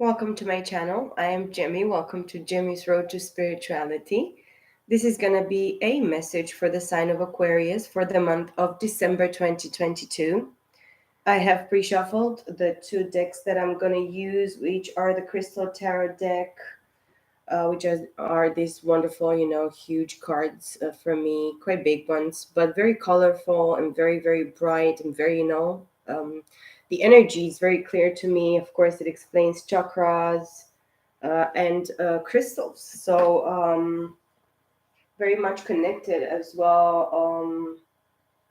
Welcome to my channel. I am Jimmy. Welcome to Jimmy's Road to Spirituality. This is going to be a message for the sign of Aquarius for the month of December 2022. I have pre-shuffled the two decks that I'm going to use, which are the Crystal Tarot deck, which are these wonderful, huge cards for me, quite big ones, but very colorful and very, very bright and very, the energy is very clear to me. Of course, it explains chakras and crystals. So very much connected as well.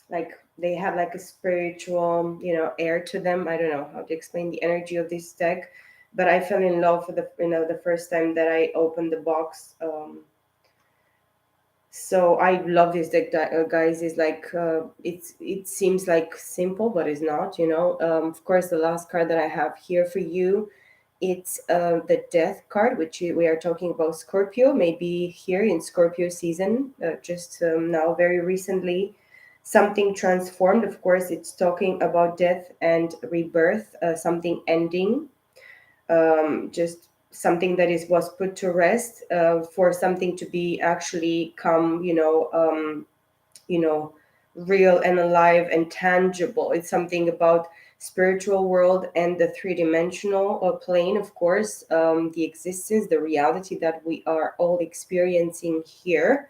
Like they have like a spiritual, air to them. I don't know how to explain the energy of this deck, but I fell in love for the first time that I opened the box. So I love this deck, guys. It's like it seems like simple, but it's not. Of course, the last card that I have here for you, it's the Death card, which we are talking about Scorpio. Maybe here in Scorpio season, just now, very recently, something transformed. Of course, it's talking about death and rebirth, something ending, just something that is was put to rest, for something to be actually come, you know real and alive and tangible. It's something about spiritual world and the three-dimensional plane, of course, the existence, the reality that we are all experiencing here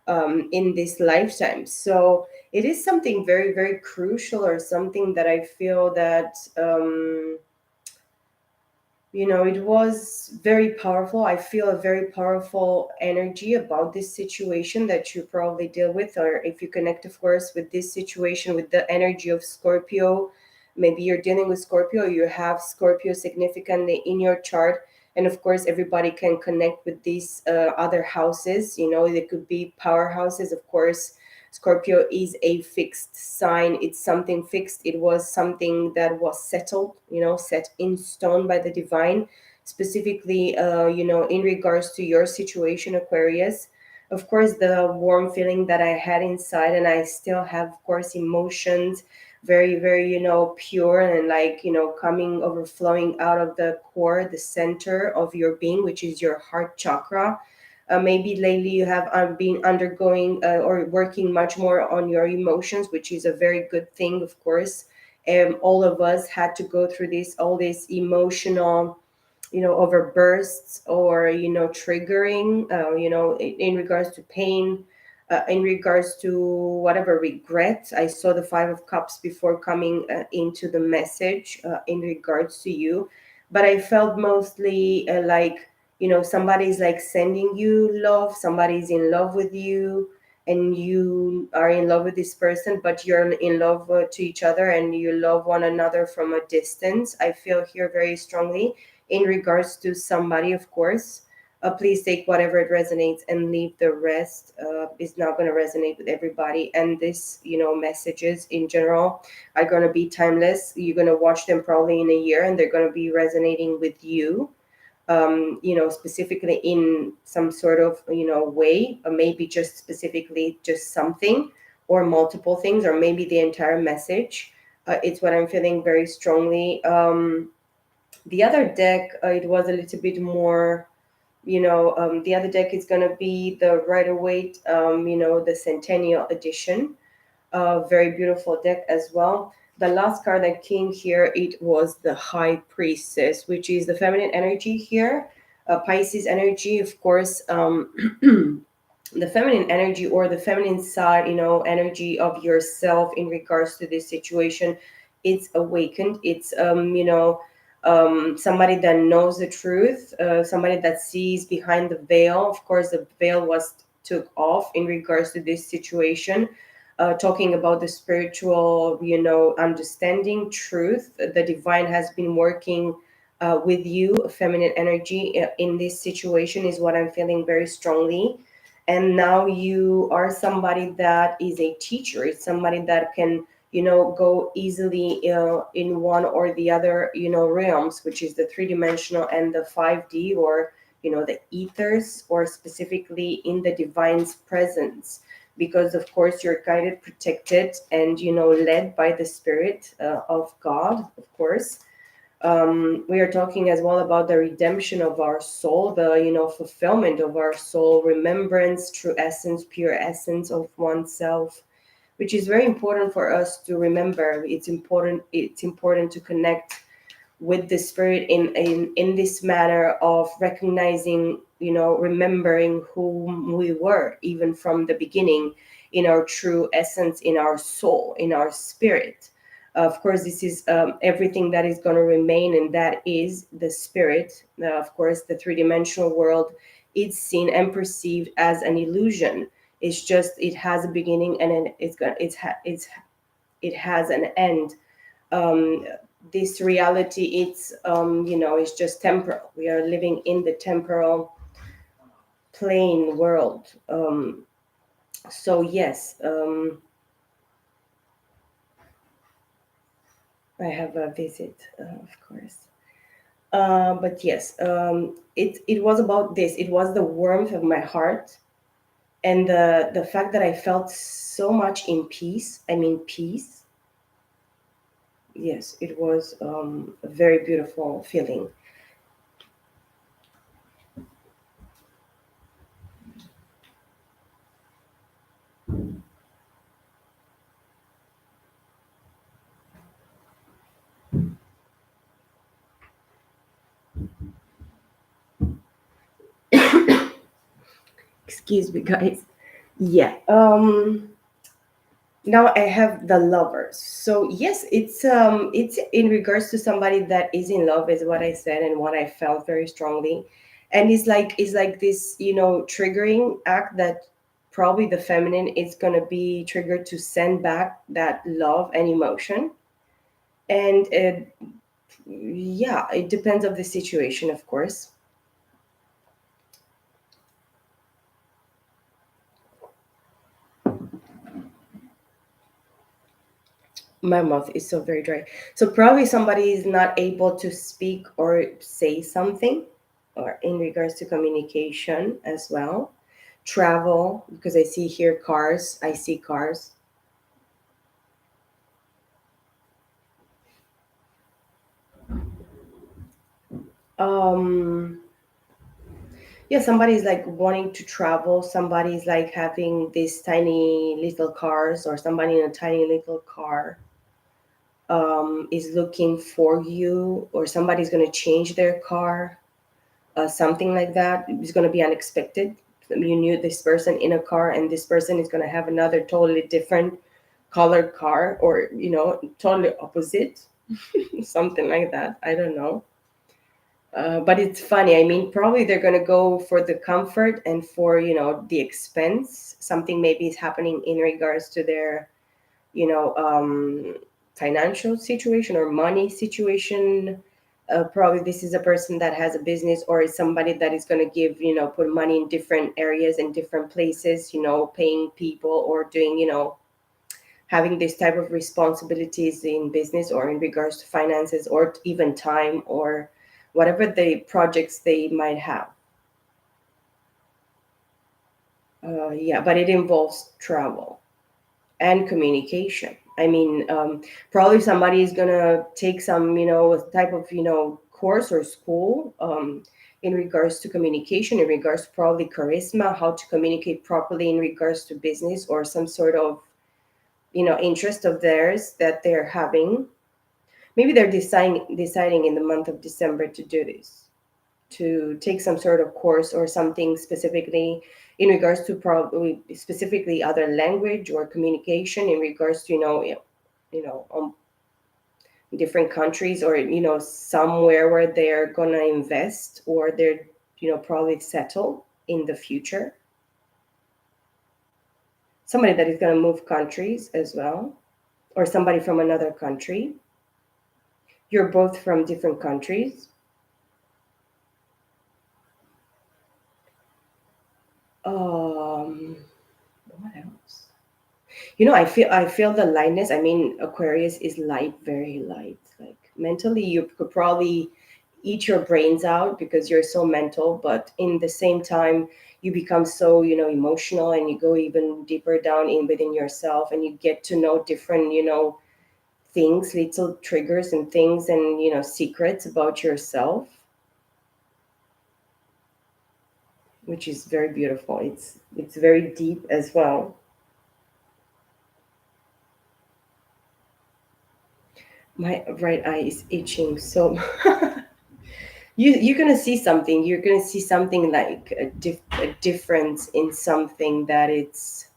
in this lifetime. So it is something very, very crucial, or something that I feel that it was very powerful. I feel a very powerful energy about this situation that you probably deal with, or if you connect, of course, with this situation with the energy of Scorpio. Maybe you're dealing with Scorpio, you have Scorpio significantly in your chart. And of course, everybody can connect with these other houses. They could be powerhouses, of course. Scorpio is a fixed sign. It's something fixed. It was something that was settled, set in stone by the divine, specifically, in regards to your situation, Aquarius. Of course, the warm feeling that I had inside, and I still have, of course, emotions, very, very, pure, and like, coming, overflowing out of the core, the center of your being, which is your heart chakra. Maybe lately you have been undergoing or working much more on your emotions, which is a very good thing, of course. All of us had to go through all these emotional, overbursts, or triggering, in regards to pain, in regards to whatever regret. I saw the Five of Cups before coming into the message in regards to you, but I felt mostly like, somebody's like sending you love, somebody's in love with you, and you are in love with this person, but you're in love to each other, and you love one another from a distance. I feel here very strongly in regards to somebody, of course. Please take whatever it resonates and leave the rest. Is not going to resonate with everybody, and this, messages in general are going to be timeless. You're going to watch them probably in a year, and they're going to be resonating with you, specifically in some sort of, way, or maybe just specifically just something, or multiple things, or maybe the entire message. It's what I'm feeling very strongly. The other deck, it was a little bit more, the other deck is going to be the Rider-Waite, the Centennial Edition. Very beautiful deck as well. The last card that came here, it was the High Priestess, which is the feminine energy here, Pisces energy, of course. The feminine energy, or the feminine side, energy of yourself in regards to this situation, it's awakened. It's somebody that knows the truth, somebody that sees behind the veil. Of course, the veil was took off in regards to this situation, talking about the spiritual, understanding, truth. The divine has been working with you, feminine energy, in this situation, is what I'm feeling very strongly. And now you are somebody that is a teacher. It's somebody that can, go easily in one or the other, realms, which is the three-dimensional and the 5D, or, the ethers, or specifically in the divine's presence, because of course you're guided, protected, and led by the spirit of God, of course. We are talking as well about the redemption of our soul, the fulfillment of our soul, remembrance, true essence, pure essence of oneself, which is very important for us to remember. It's important to connect with the spirit in this manner of recognizing, remembering who we were even from the beginning, in our true essence, in our soul, in our spirit. Of course, this is everything that is going to remain, and that is the spirit. Of course, the three-dimensional world, it's seen and perceived as an illusion. It's just, it has a beginning, and then it has an end. This reality, it's just temporal. We are living in the temporal plane world. So yes, I have a visit, of course. But yes, it was about this. It was the warmth of my heart, and the fact that I felt so much in peace. I mean, peace. Yes, it was a very beautiful feeling. Excuse me, guys. Yeah. Now I have the lovers. So yes, it's in regards to somebody that is in love, is what I said and what I felt very strongly. And it's like this, triggering act that probably the feminine is gonna be triggered to send back that love and emotion. And yeah, it depends of the situation, of course. My mouth is so very dry. So probably somebody is not able to speak or say something, or in regards to communication as well. Travel, because I see here cars. I see cars. Um, yeah, somebody's like wanting to travel. Somebody's like having these tiny little cars, or somebody in a tiny little car is looking for you, or somebody's going to change their car, something like that. It's going to be unexpected. You knew this person in a car, and this person is going to have another totally different colored car, or totally opposite, something like that. I don't know. But it's funny. I mean, probably they're going to go for the comfort and for the expense. Something maybe is happening in regards to their you know financial situation or money situation. Probably this is a person that has a business, or is somebody that is going to give, put money in different areas and different places, paying people, or doing, having this type of responsibilities in business, or in regards to finances, or even time, or whatever the projects they might have. Yeah, but it involves travel and communication. I mean, probably somebody is gonna take some, type of, course or school, in regards to communication, in regards to probably charisma, how to communicate properly in regards to business, or some sort of, interest of theirs that they're having. Maybe they're deciding in the month of December to do this, to take some sort of course or something specifically in regards to probably specifically other language or communication, in regards to, different countries, or somewhere where they're gonna invest, or they're probably settle in the future. Somebody that is gonna move countries as well, or somebody from another country. You're both from different countries. um what else? I feel the lightness. I mean, Aquarius is light, very light. Like mentally, you could probably eat your brains out because you're so mental, but in the same time, you become so, emotional, and you go even deeper down in within yourself, and you get to know different, things, little triggers and things, and secrets about yourself, which is very beautiful. It's very deep as well. My right eye is itching so. You're gonna see something. You're gonna see something like a difference in something that it's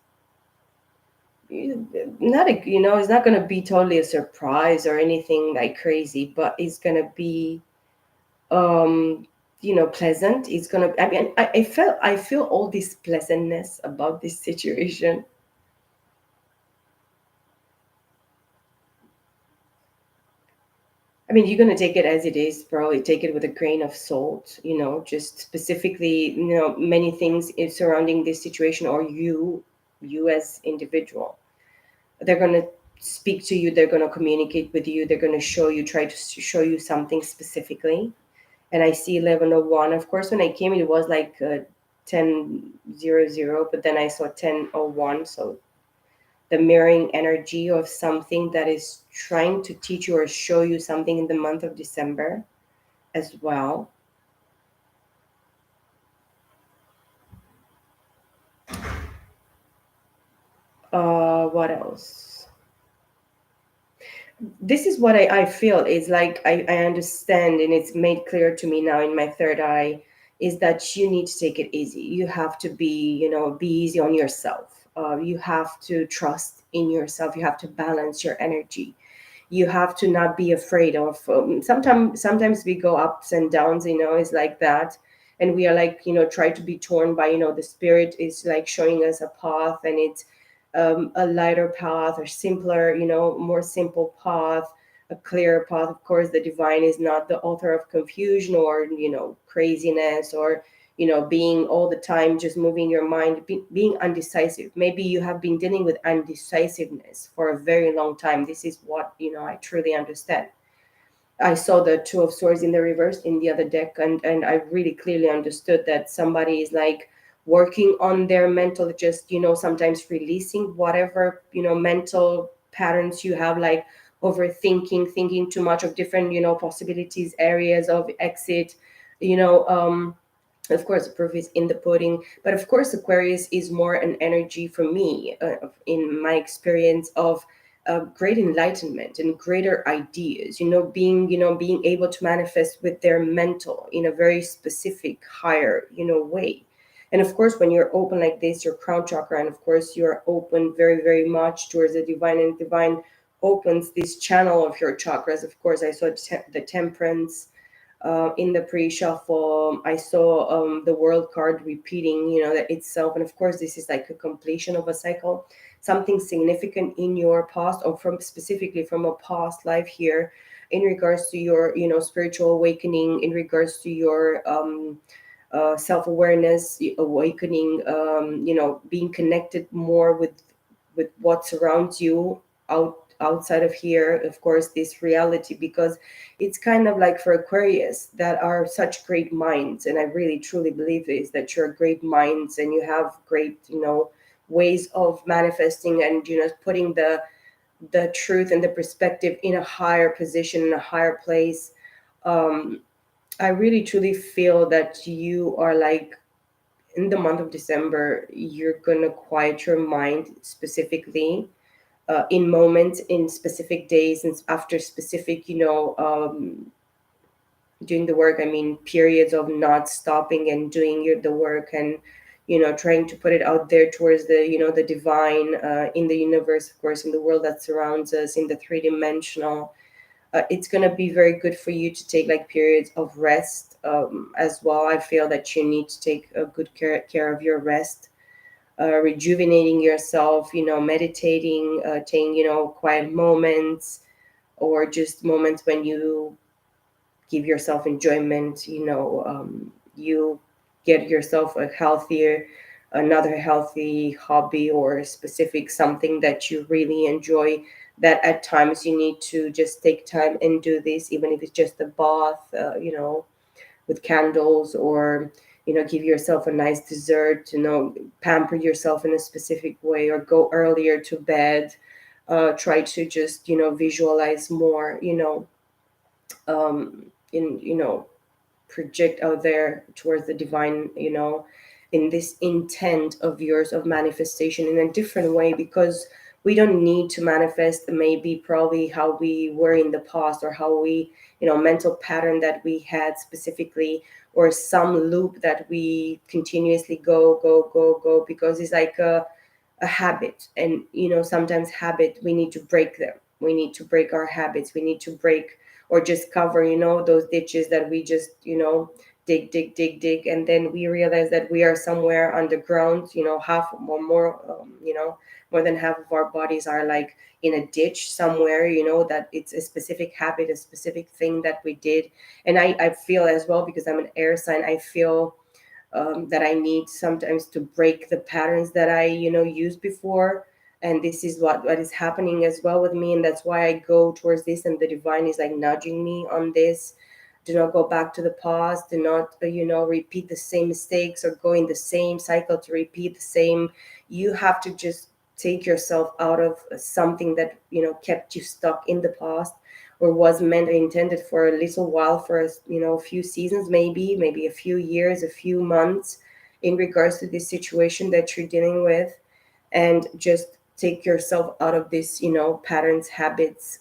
not a, it's not gonna be totally a surprise or anything like crazy, but it's gonna be um pleasant. It's gonna, I mean, I feel all this pleasantness about this situation. I mean, you're going to take it as it is, probably take it with a grain of salt, just specifically, many things is surrounding this situation, or you as individual. They're going to speak to you, they're going to communicate with you, they're going to show you, try to show you something specifically. And I see 1101. Of course, when I came, it was like 1000, but then I saw 1001. So the mirroring energy of something that is trying to teach you or show you something in the month of December as well. What else? This is what I feel is like, I understand, and it's made clear to me now in my third eye, is that you need to take it easy. You have to be easy on yourself. You have to trust in yourself. You have to balance your energy. You have to not be afraid of, sometimes we go ups and downs, it's like that. And we are like, try to be torn by, the spirit is like showing us a path, and it's a lighter path, or simpler, more simple path, a clearer path. Of course, the divine is not the author of confusion or craziness, or being all the time just moving your mind, being undecisive. Maybe you have been dealing with undecisiveness for a very long time. This is what I truly understand. I saw the Two of Swords in the reverse in the other deck, and I really clearly understood that somebody is like working on their mental, just sometimes releasing whatever mental patterns you have, like overthinking, thinking too much of different possibilities, areas of exit. You know, of course, the proof is in the pudding. But of course, Aquarius is more an energy for me, in my experience, of great enlightenment and greater ideas. Being able to manifest with their mental in a very specific, higher, way. And of course, when you're open like this, your crown chakra, and of course, you're open very, very much towards the divine, and divine opens this channel of your chakras. Of course, I saw the temperance in the pre-shuffle. I saw the world card repeating, that itself. And of course, this is like a completion of a cycle, something significant in your past, or from specifically from a past life here, in regards to your, spiritual awakening, in regards to your self-awareness, awakening, being connected more with what surrounds you, outside of here, of course, this reality. Because it's kind of like for Aquarius, that are such great minds, and I really truly believe this, that you're great minds, and you have great, ways of manifesting, and putting the truth and the perspective in a higher position, in a higher place. um I really truly feel that you are like, in the month of December, you're gonna quiet your mind specifically, in moments, in specific days, and after specific, doing the work. I mean, periods of not stopping and doing the work, and trying to put it out there towards the, the divine, in the universe, of course, in the world that surrounds us, in the three-dimensional. It's going to be very good for you to take like periods of rest, as well. I feel that you need to take a good care of your rest, rejuvenating yourself, meditating, taking, quiet moments, or just moments when you give yourself enjoyment. You get yourself a healthier, another healthy hobby, or specific something that you really enjoy, that at times you need to just take time and do this, even if it's just a bath, with candles, or give yourself a nice dessert, pamper yourself in a specific way, or go earlier to bed, try to just visualize more, in project out there towards the divine, in this intent of yours of manifestation in a different way, because we don't need to manifest maybe probably how we were in the past, or how we, mental pattern that we had specifically, or some loop that we continuously go, because it's like a habit. And sometimes habit, we need to break them. We need to break our habits. We need to break or just cover, those ditches that we just, dig, and then we realize that we are somewhere underground, half or more, more than half of our bodies are like in a ditch somewhere, that it's a specific habit, a specific thing that we did. And I feel as well, because I'm an air sign, I feel that I need sometimes to break the patterns that I, used before. And this is what is happening as well with me. And that's why I go towards this. And the divine is like nudging me on this. Do not go back to the past. Do not, repeat the same mistakes or go in the same cycle to repeat the same. You have to just take yourself out of something that, kept you stuck in the past, or was meant or intended for a little while, for a few seasons, maybe a few years, a few months, in regards to this situation that you're dealing with. And just take yourself out of this, patterns, habits,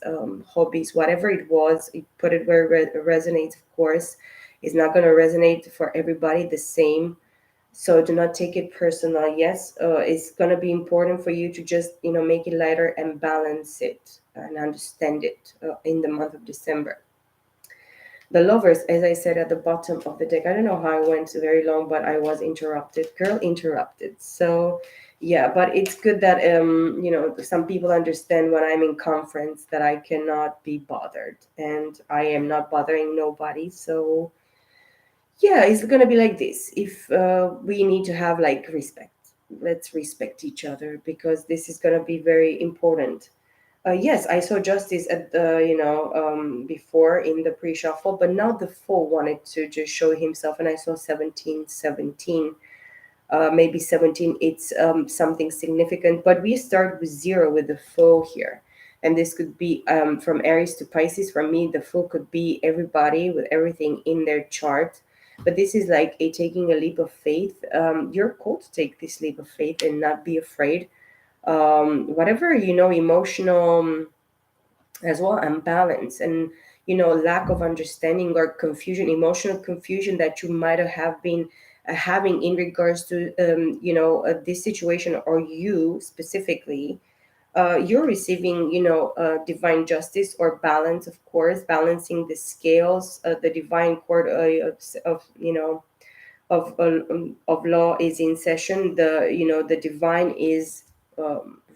hobbies, whatever it was. You put it where it resonates. Of course, it's not going to resonate for everybody the same, so do not take it personal. Yes, it's going to be important for you to just, make it lighter and balance it and understand it in the month of December. The lovers, as I said at the bottom of the deck, I don't know how I went very long, but I was interrupted. Girl interrupted. So, yeah, but it's good that, some people understand when I'm in conference that I cannot be bothered, and I am not bothering nobody. So, yeah, it's gonna be like this. If we need to have like respect, let's respect each other, because this is gonna be very important. Yes, I saw Justice at the, before in the pre-shuffle, but now the fool wanted to just show himself, and I saw 1717. Maybe 17, it's something significant, but we start with zero with the foe here. And this could be from Aries to Pisces. For me, the foe could be everybody with everything in their chart. But this is like a taking a leap of faith. You're called to take this leap of faith and not be afraid. Whatever, emotional as well, imbalance, and lack of understanding or confusion, emotional confusion that you might have been having in regards to this situation, or you specifically, you're receiving, divine justice or balance, of course, balancing the scales. The divine court of of law is in session. The, the divine is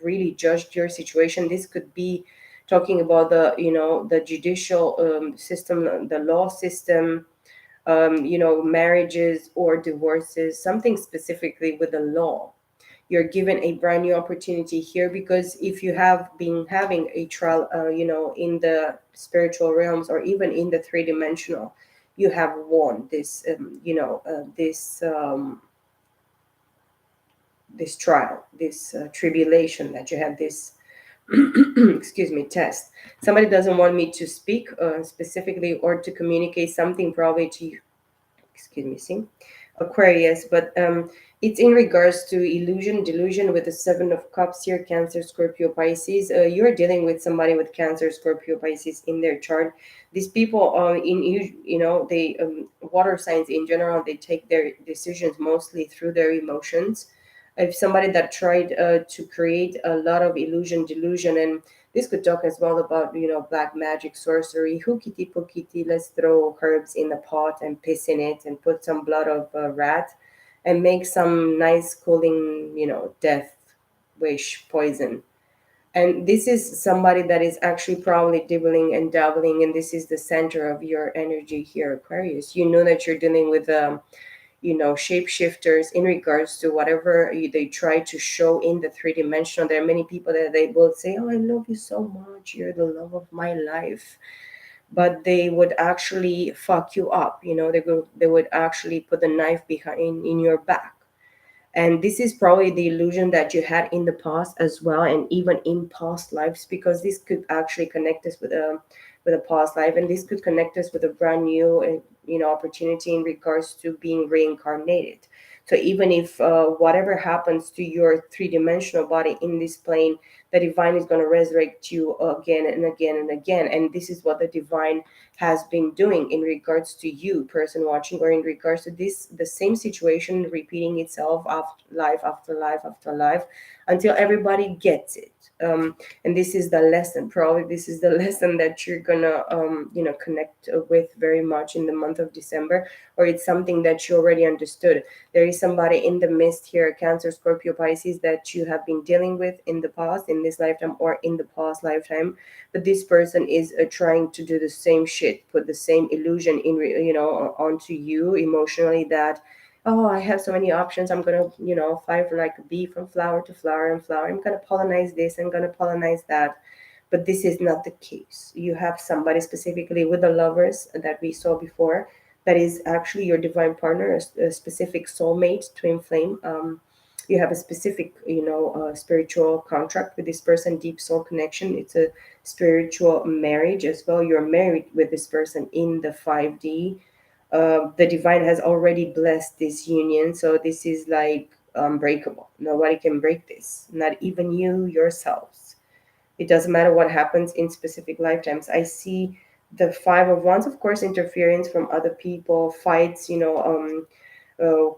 really judged your situation. This could be talking about the, the judicial system, the law system, marriages or divorces, something specifically with the law. You're given a brand new opportunity here, because if you have been having a trial, in the spiritual realms, or even in the three-dimensional, you have won this, this trial, this tribulation that you have, this excuse me, test. Somebody doesn't want me to speak specifically, or to communicate something probably to you, excuse me, see, Aquarius, but it's in regards to illusion, delusion, with the Seven of Cups here, Cancer, Scorpio, Pisces. You're dealing with somebody with Cancer, Scorpio, Pisces in their chart. These people, they water signs in general, they take their decisions mostly through their emotions. If somebody that tried to create a lot of illusion, delusion, and this could talk as well about, black magic, sorcery, hookity pokity, let's throw herbs in a pot and piss in it and put some blood of a rat and make some nice cooling, death wish poison. And this is somebody that is actually probably dibbling and dabbling, and this is the center of your energy here, Aquarius. You know that you're dealing with shapeshifters in regards to whatever they try to show in the three-dimensional. There are many people that they will say, oh, I love you so much, you're the love of my life, but they would actually fuck you up. They would actually put the knife behind in your back. And this is probably the illusion that you had in the past as well, and even in past lives, because this could actually connect us with a past life, and this could connect us with a brand new opportunity in regards to being reincarnated. So even if whatever happens to your three-dimensional body in this plane, the divine is going to resurrect you again and again and again. And this is what the divine has been doing in regards to you, person watching, or in regards to this, the same situation repeating itself after life after life after life, until everybody gets it. And this is the lesson. Probably this is the lesson that you're gonna, connect with very much in the month of December, or it's something that you already understood. There is somebody in the midst here, Cancer, Scorpio, Pisces, that you have been dealing with in the past, in this lifetime, or in the past lifetime. But this person is trying to do the same shit, put the same illusion onto you emotionally, that, oh, I have so many options, I'm gonna fly for like a bee from flower to flower and flower, I'm gonna pollinize this, I'm gonna pollinize that. But this is not the case. You have somebody specifically with the lovers that we saw before, that is actually your divine partner, a specific soulmate, twin flame. You have a specific spiritual contract with this person, deep soul connection. It's a spiritual marriage as well. You're married with this person in the 5D. The divine has already blessed this union, so this is like unbreakable. Nobody can break this, not even you yourselves. It doesn't matter what happens in specific lifetimes. I see the Five of Wands, of course, interference from other people, fights,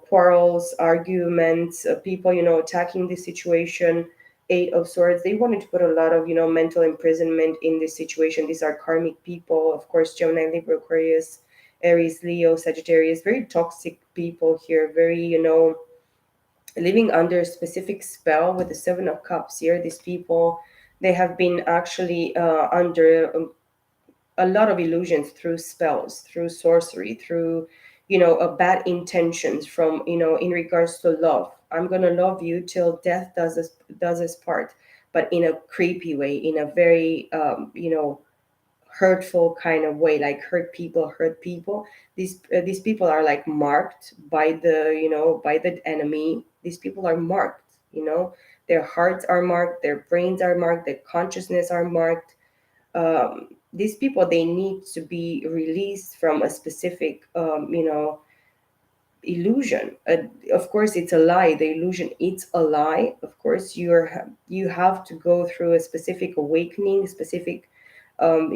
quarrels, arguments, people, attacking the situation. Eight of Swords, they wanted to put a lot of, mental imprisonment in this situation. These are karmic people, of course, Gemini, Libra, Aquarius, Aries, Leo, Sagittarius, very toxic people here, very, living under a specific spell with the Seven of Cups here. These people, they have been actually under a lot of illusions, through spells, through sorcery, through bad intentions, from in regards to love. I'm gonna love you till death does us part, but in a creepy way, in a very hurtful kind of way, like hurt people. These people are like marked by the enemy. These people are marked, their hearts are marked, their brains are marked, their consciousness are marked. These people, they need to be released from a specific illusion. Of course it's a lie, the illusion, it's a lie. Of course you have to go through a specific awakening, specific from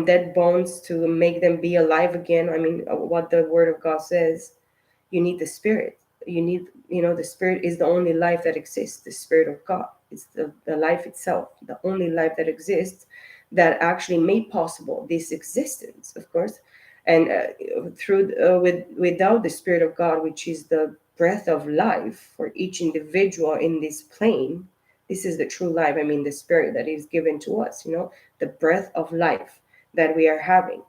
dead bones to make them be alive again. I mean, what the word of God says, you need the spirit. You need, the spirit is the only life that exists. The spirit of God, it's the life itself, the only life that exists, that actually made possible this existence, of course. And through without the spirit of God, which is the breath of life for each individual in this plane, this is the true life. I mean, the spirit that is given to us, the breath of life that we are having.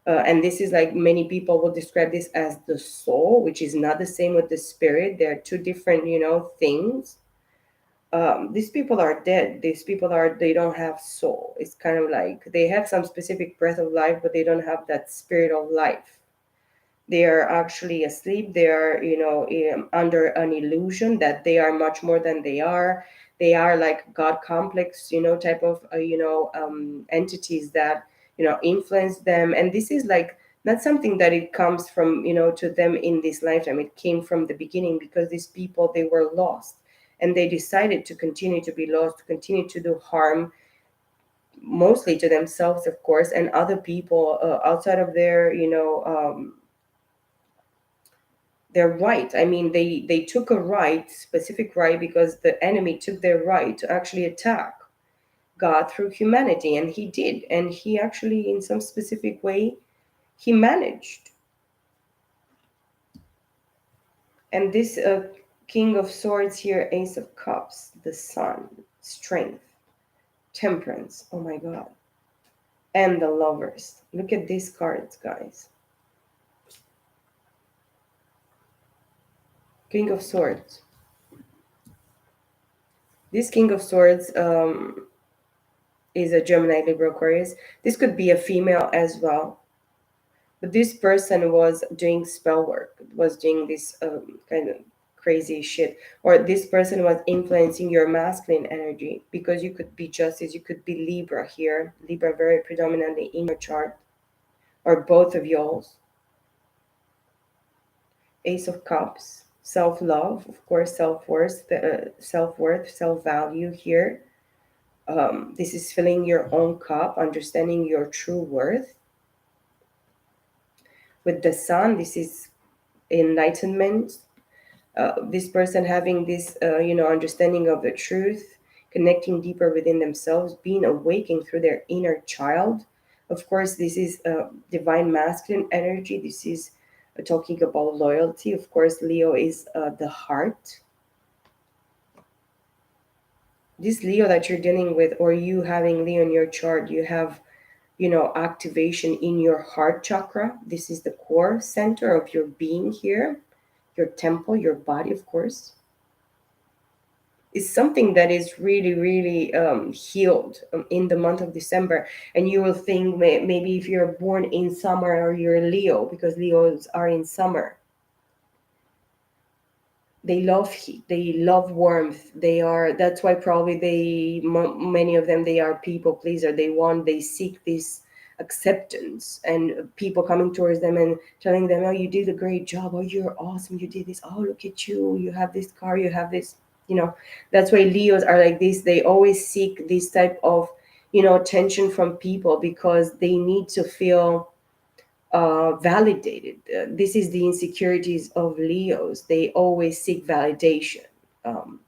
And this is like, many people will describe this as the soul, which is not the same with the spirit. They are two different, things. These people are dead. These people they don't have soul. It's kind of like they have some specific breath of life, but they don't have that spirit of life. They are actually asleep. They are under an illusion that they are much more than they are. They are like god complex type of entities that influence them. And this is like not something that it comes from to them in this lifetime. It came from the beginning, because these people, they were lost, and they decided to continue to be lost, to continue to do harm, mostly to themselves, of course, and other people outside of their right. I mean, they took a right, specific right, because the enemy took their right to actually attack God through humanity, and he did, and he actually, in some specific way, he managed. And this King of Swords here, Ace of Cups, the Sun, strength, temperance. Oh my God. And the Lovers. Look at these cards, guys. King of Swords. This King of Swords is a Gemini, Libra, Aquarius. This could be a female as well. But this person was doing spell work, was doing this kind of crazy shit, or this person was influencing your masculine energy, because you could be justice, you could be Libra here, Libra very predominantly in your chart, or both of y'all's. Ace of Cups, self-love, of course, self-worth, self-worth, self-value here. This is filling your own cup, understanding your true worth. With the sun, this is enlightenment. This person having this, understanding of the truth, connecting deeper within themselves, being awakened through their inner child. Of course, this is divine masculine energy. This is talking about loyalty. Of course, Leo is the heart. This Leo that you're dealing with, or you having Leo in your chart, you have, activation in your heart chakra. This is the core center of your being here, your temple, your body, of course. Is something that is really, really healed in the month of December. And you will think maybe if you're born in summer or you're Leo, because Leos are in summer, they love heat, they love warmth, they are, that's why probably many of them, they are people pleaser. They seek this acceptance, and people coming towards them and telling them, oh, you did a great job, oh, you're awesome, you did this, oh, look at you, you have this car, you have this, you know that's why Leos are like this. They always seek this type of attention from people, because they need to feel validated. This is the insecurities of Leos. They always seek validation, um,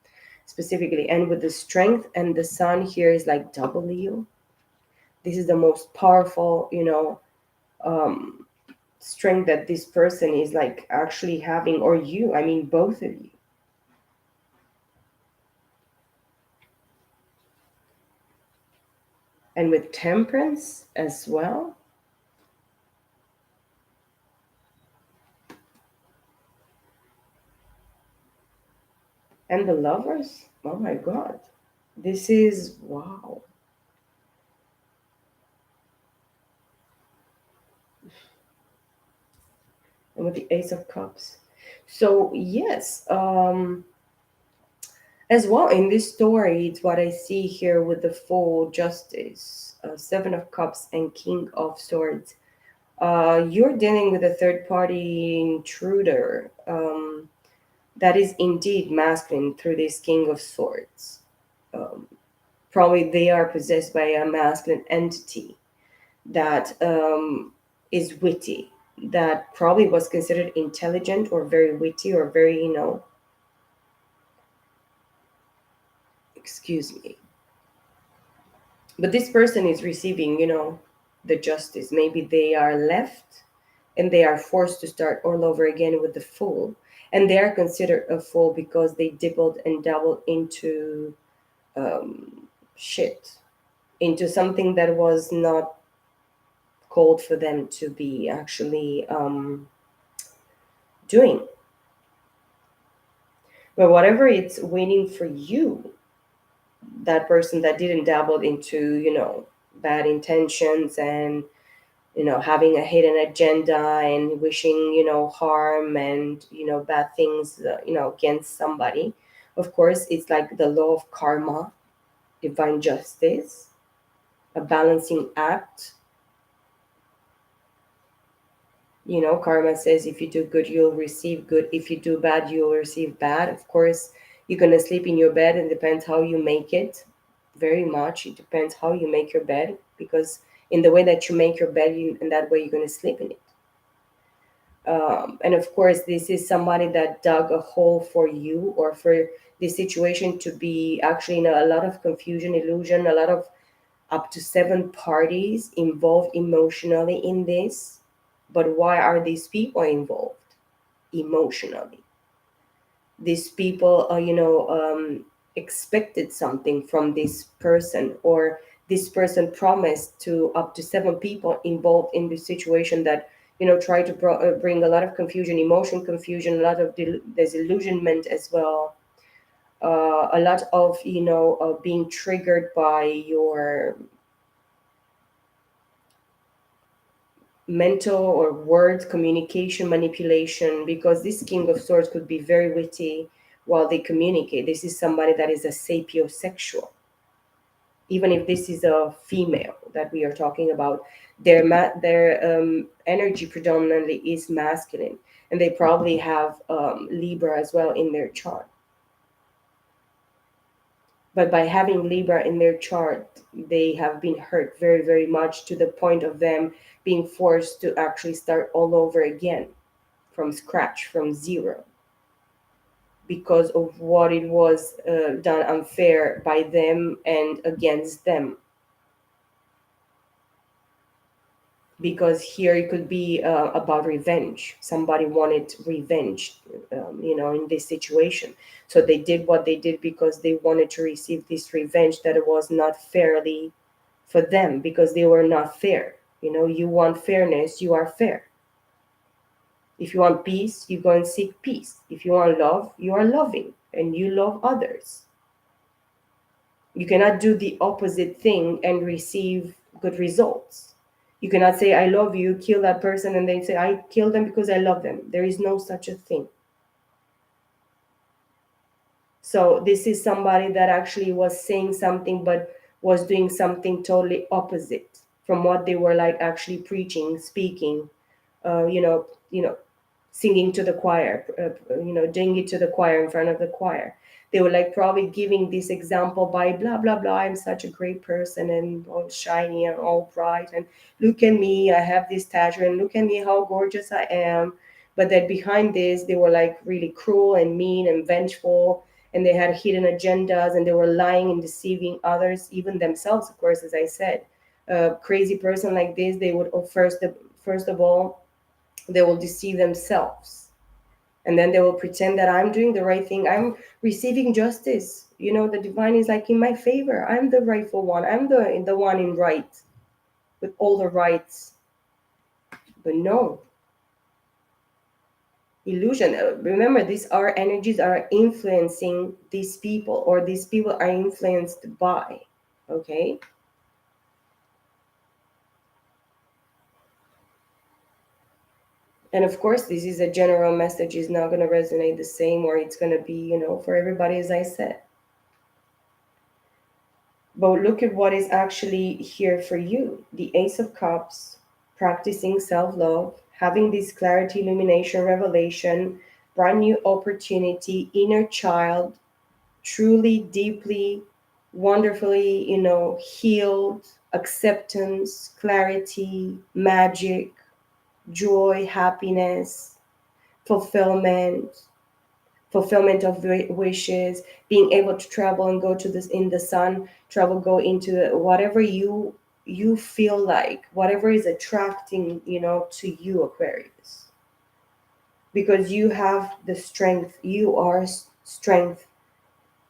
specifically. And with the strength and the sun here is like double Leo. This is the most powerful, um, strength that this person is like actually having, or you, I mean, both of you. And with temperance as well. And the lovers, oh my God. This is wow. And with the Ace of Cups. So, yes, as well in this story, it's what I see here with the full justice, Seven of Cups, and King of Swords. You're dealing with a third party intruder that is indeed masculine through this King of Swords. Um, Probably they are possessed by a masculine entity that is witty, that probably was considered intelligent or very witty or very, excuse me. But this person is receiving, the justice. Maybe they are left and they are forced to start all over again with the fool. And they are considered a fool because they dibbled and dabbled into shit, into something that was not called for them to be actually doing. But whatever it's waiting for you, that person that didn't dabble into, bad intentions, and, having a hidden agenda, and wishing, harm and, bad things, against somebody. Of course, it's like the law of karma, divine justice, a balancing act. Karma says if you do good, you'll receive good. If you do bad, you'll receive bad. Of course, you're going to sleep in your bed, and it depends how you make it. Very much. It depends how you make your bed, because in the way that you make your bed, in that way, you're going to sleep in it. And of course, this is somebody that dug a hole for you, or for this situation to be actually in a lot of confusion, illusion, a lot of up to seven parties involved emotionally in this. But why are these people involved emotionally? These people, expected something from this person, or this person promised to up to seven people involved in this situation that, try to bring a lot of confusion, emotion confusion, a lot of disillusionment as well. A lot of, being triggered by your mental or word communication manipulation, because this King of Swords could be very witty while they communicate. This is somebody that is a sapiosexual. Even if this is a female that we are talking about, their energy predominantly is masculine, and they probably have Libra as well in their chart. But by having Libra in their chart, they have been hurt very, very much, to the point of them being forced to actually start all over again from scratch, from zero, because of what it was done unfair by them and against them. Because here it could be about revenge. Somebody wanted revenge, in this situation. So they did what they did because they wanted to receive this revenge that it was not fairly for them, because they were not fair. You want fairness, you are fair. If you want peace, you go and seek peace. If you want love, you are loving and you love others. You cannot do the opposite thing and receive good results. You cannot say, I love you, kill that person, and then say, I kill them because I love them. There is no such a thing. So this is somebody that actually was saying something, but was doing something totally opposite from what they were like actually preaching, speaking, uh, you know, you know, singing to the choir, doing it to the choir in front of the choir. They were like probably giving this example by blah, blah, blah. I'm such a great person and all shiny and all bright. And look at me, I have this stature, and look at me, how gorgeous I am. But that behind this, they were like really cruel and mean and vengeful. And they had hidden agendas, and they were lying and deceiving others, even themselves, of course, as I said. A crazy person like this, they would first of all, they will deceive themselves, and then they will pretend that I'm doing the right thing, I'm receiving justice, the divine is like in my favor, I'm the rightful one, I'm the one in right, with all the rights. But no, illusion. Remember, these our energies are influencing these people, or these people are influenced by. Okay. And of course, this is a general message, is not going to resonate the same, or it's going to be, for everybody, as I said. But look at what is actually here for you. The Ace of Cups, practicing self love, having this clarity, illumination, revelation, brand new opportunity, inner child, truly, deeply, wonderfully, healed, acceptance, clarity, magic, joy, happiness, fulfillment, fulfillment of wishes, being able to travel and go to this in the sun, travel, go into whatever you feel like, whatever is attracting, to you, Aquarius. Because you have the strength, you are strength.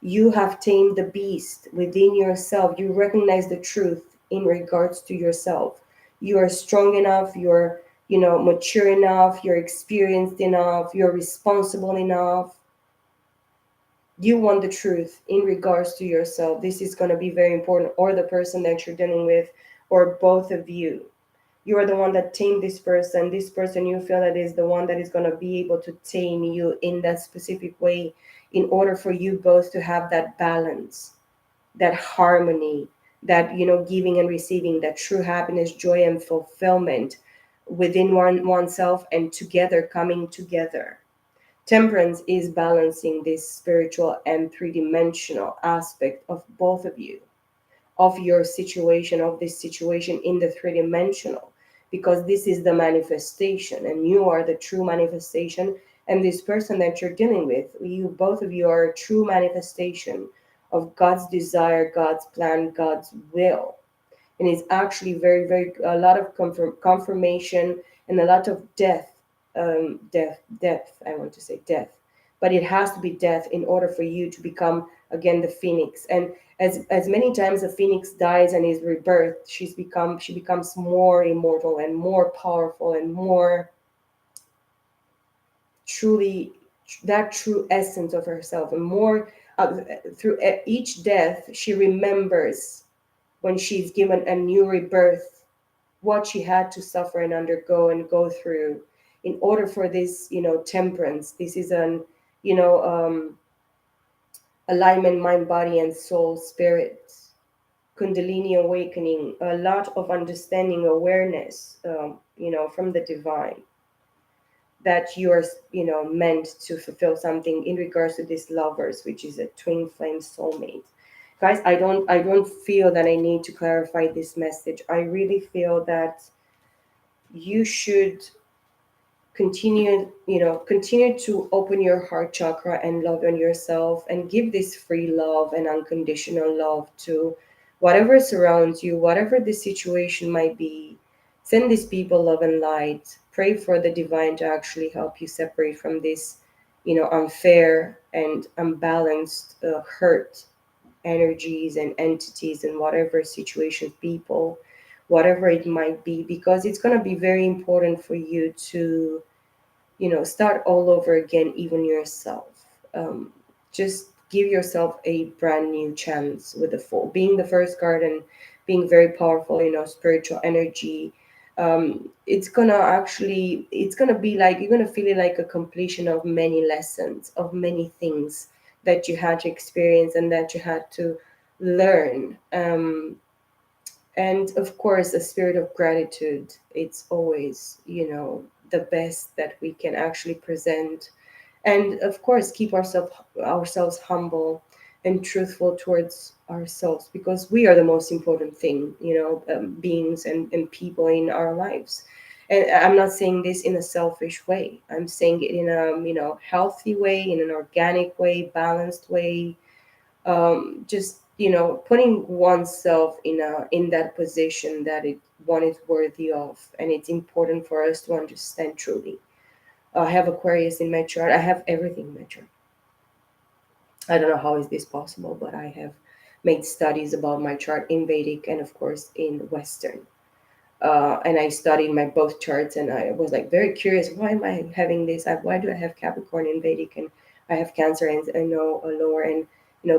You have tamed the beast within yourself. You recognize the truth in regards to yourself. You are strong enough, you're, mature enough, you're experienced enough, you're responsible enough. You want the truth in regards to yourself. This is going to be very important, or the person that you're dealing with, or both of you. You are the one that tamed this person. This person, you feel that is the one that is going to be able to tame you in that specific way, in order for you both to have that balance, that harmony, that, giving and receiving, that true happiness, joy, and fulfillment within oneself, and together, coming together. Temperance is balancing this spiritual and three-dimensional aspect of both of you, of your situation, of this situation in the three-dimensional, because this is the manifestation, and you are the true manifestation. And this person that you're dealing with, both of you are a true manifestation of God's desire, God's plan, God's will. And it's actually very, very, a lot of confirmation, and a lot of death, I want to say death, but it has to be death in order for you to become again the phoenix. And as many times a phoenix dies and is rebirthed, she becomes more immortal and more powerful and more truly, that true essence of herself, and more through each death she remembers when she's given a new rebirth, what she had to suffer and undergo and go through in order for this, temperance. This is an, you know, alignment, mind, body, and soul, spirit, Kundalini awakening, a lot of understanding, awareness, from the divine, that you are, meant to fulfill something in regards to these lovers, which is a twin flame soulmate. Guys, I don't feel that I need to clarify this message. I really feel that you should continue to open your heart chakra and love on yourself, and give this free love and unconditional love to whatever surrounds you, whatever the situation might be. Send these people love and light. Pray for the divine to actually help you separate from this, unfair and unbalanced, hurt energies and entities and whatever situations, people, whatever it might be, because it's going to be very important for you to, start all over again, even yourself. Just give yourself a brand new chance with the full. Being the first card and being very powerful, spiritual energy. It's gonna be like you're gonna feel it like a completion of many lessons, of many things that you had to experience and that you had to learn. And of course, a spirit of gratitude. It's always, the best that we can actually present. And of course, keep ourselves humble and truthful towards ourselves, because we are the most important thing, beings and people in our lives. And I'm not saying this in a selfish way. I'm saying it in a, healthy way, in an organic way, balanced way. Just, putting oneself in that position that one is worthy of. And it's important for us to understand truly. I have Aquarius in my chart. I have everything in my chart. I don't know how is this possible, but I have made studies about my chart in Vedic and of course in Western. And I studied my both charts, and I was like very curious. Why am I having this? Why do I have Capricorn in Vedic, and I have Cancer and I know a lower, and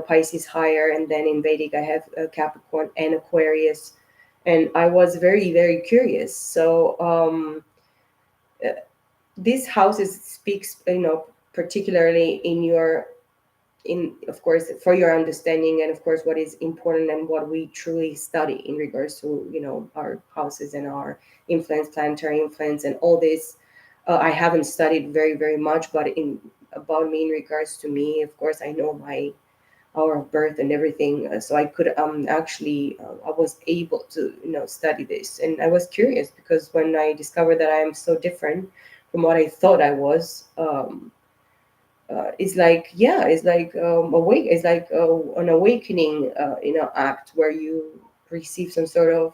Pisces higher, and then in Vedic I have Capricorn and Aquarius, and I was very very curious. So this house speaks, particularly in of course for your understanding, and of course what is important and what we truly study in regards to, our houses and our influence, planetary influence, and all this. I haven't studied very very much, but in about me, in regards to me, of course I know my hour of birth and everything. So I could actually I was able to, study this, and I was curious because when I discovered that I am so different from what I thought I was, it's like, yeah, it's like awake it's like an awakening, act where you receive some sort of,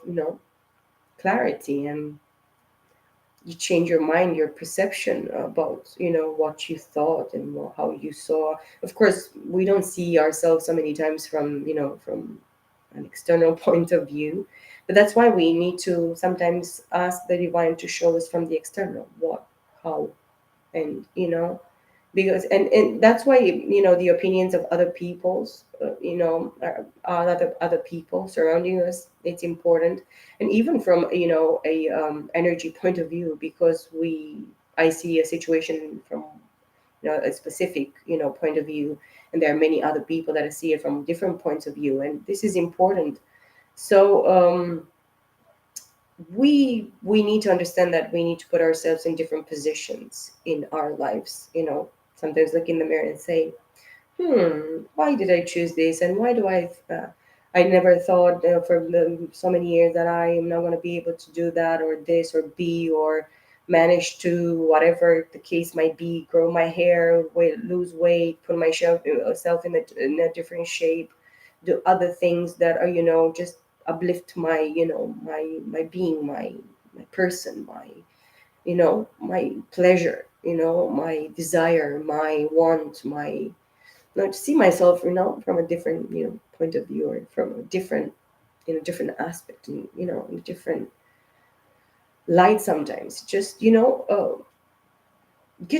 clarity, and you change your mind, your perception about, what you thought and how you saw. Of course, we don't see ourselves so many times from, from an external point of view, but that's why we need to sometimes ask the divine to show us from the external what, how, and, because and that's why, the opinions of other people's, other people surrounding us, it's important. And even from, a energy point of view, because I see a situation from, a specific, point of view, and there are many other people that see it from different points of view, and this is important. So we need to understand that we need to put ourselves in different positions in our lives, sometimes look in the mirror and say, why did I choose this, and why do I never thought, for so many years, that I am not going to be able to do that or this or be, or manage to, whatever the case might be, grow my hair, lose weight, put myself in a different shape, do other things that are, just uplift my, my being, my person, my pleasure, my desire, my want, my, to see myself, from a different, point of view, or from a different, different aspect, and, in a different light sometimes. Just, get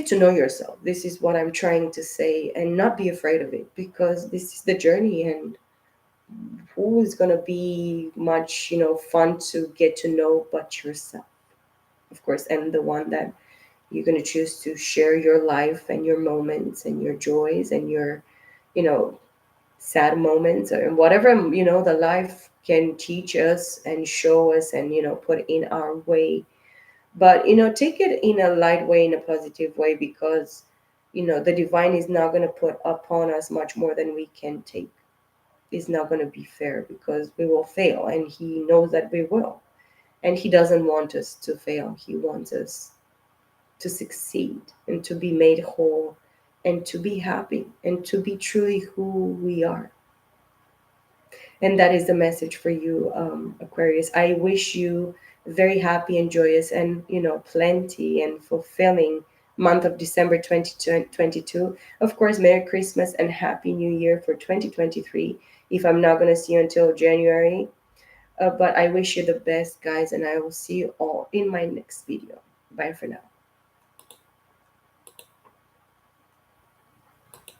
to know yourself. This is what I'm trying to say, and not be afraid of it, because this is the journey, and who is going to be much, fun to get to know but yourself, of course, and the one that you're going to choose to share your life and your moments and your joys and your, you know, sad moments or whatever, the life can teach us and show us and, put in our way. But, take it in a light way, in a positive way, because, the divine is not going to put upon us much more than we can take. It's not going to be fair because we will fail, and he knows that we will. And he doesn't want us to fail. He wants us to succeed and to be made whole and to be happy and to be truly who we are. And that is the message for you, Aquarius. I wish you a very happy and joyous and, plenty and fulfilling month of December 2022. Of course, Merry Christmas and Happy New Year for 2023. If I'm not going to see you until January, but I wish you the best, guys, and I will see you all in my next video. Bye for now.